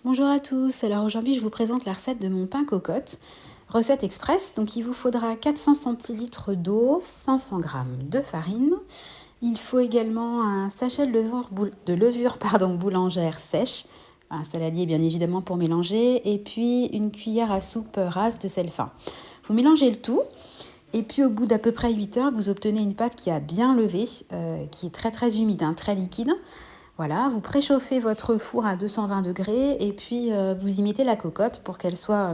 Bonjour à tous, alors aujourd'hui je vous présente la recette de mon pain cocotte, recette express. Donc il vous faudra 400 centilitres d'eau, 500 g de farine. Il faut également un sachet de levure boulangère sèche, un saladier bien évidemment pour mélanger, et puis une cuillère à soupe rase de sel fin. Vous mélangez le tout, et puis au bout d'à peu près 8 heures, vous obtenez une pâte qui a bien levé, qui est très très humide, très liquide. Voilà, vous préchauffez votre four à 220 degrés et puis vous y mettez la cocotte pour qu'elle soit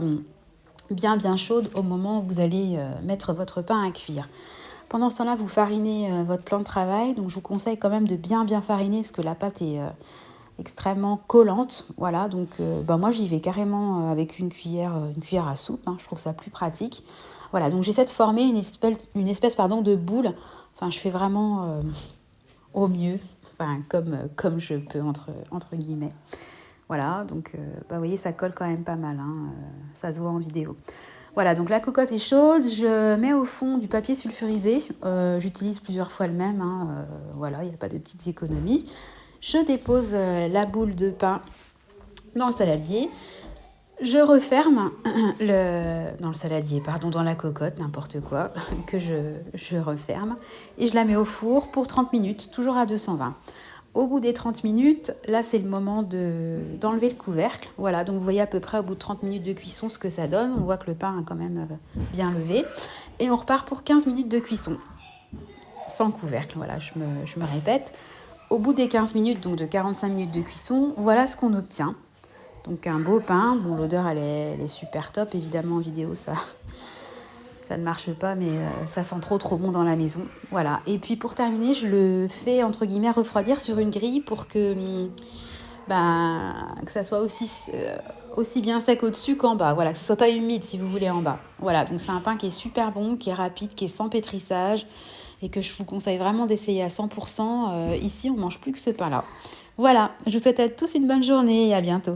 bien chaude au moment où vous allez mettre votre pain à cuire. Pendant ce temps-là, vous farinez votre plan de travail. Donc je vous conseille quand même de bien fariner parce que la pâte est extrêmement collante. Voilà, donc moi j'y vais carrément avec une cuillère à soupe. Je trouve ça plus pratique. Voilà, donc j'essaie de former une espèce de boule. Enfin, je fais vraiment au mieux, comme je peux, entre guillemets. Voilà, donc vous voyez, ça colle quand même pas mal, ça se voit en vidéo. Voilà, donc la cocotte est chaude, je mets au fond du papier sulfurisé, j'utilise plusieurs fois le même, voilà, il n'y a pas de petites économies. Je dépose la boule de pain dans le saladier. Je referme dans le saladier, dans la cocotte, n'importe quoi, que je referme. Et je la mets au four pour 30 minutes, toujours à 220. Au bout des 30 minutes, là, c'est le moment d'enlever le couvercle. Voilà, donc vous voyez à peu près au bout de 30 minutes de cuisson ce que ça donne. On voit que le pain a quand même bien levé. Et on repart pour 15 minutes de cuisson, sans couvercle. Voilà, je me répète. Au bout des 15 minutes, donc de 45 minutes de cuisson, voilà ce qu'on obtient. Donc un beau pain, bon, l'odeur elle est super top, évidemment en vidéo ça ne marche pas, mais ça sent trop bon dans la maison. Voilà, et puis pour terminer, je le fais entre guillemets refroidir sur une grille pour que ça soit aussi bien sec au-dessus qu'en bas. Voilà, que ce soit pas humide si vous voulez en bas. Voilà, donc c'est un pain qui est super bon, qui est rapide, qui est sans pétrissage et que je vous conseille vraiment d'essayer à 100%. Ici, on mange plus que ce pain-là. Voilà, je vous souhaite à tous une bonne journée et à bientôt.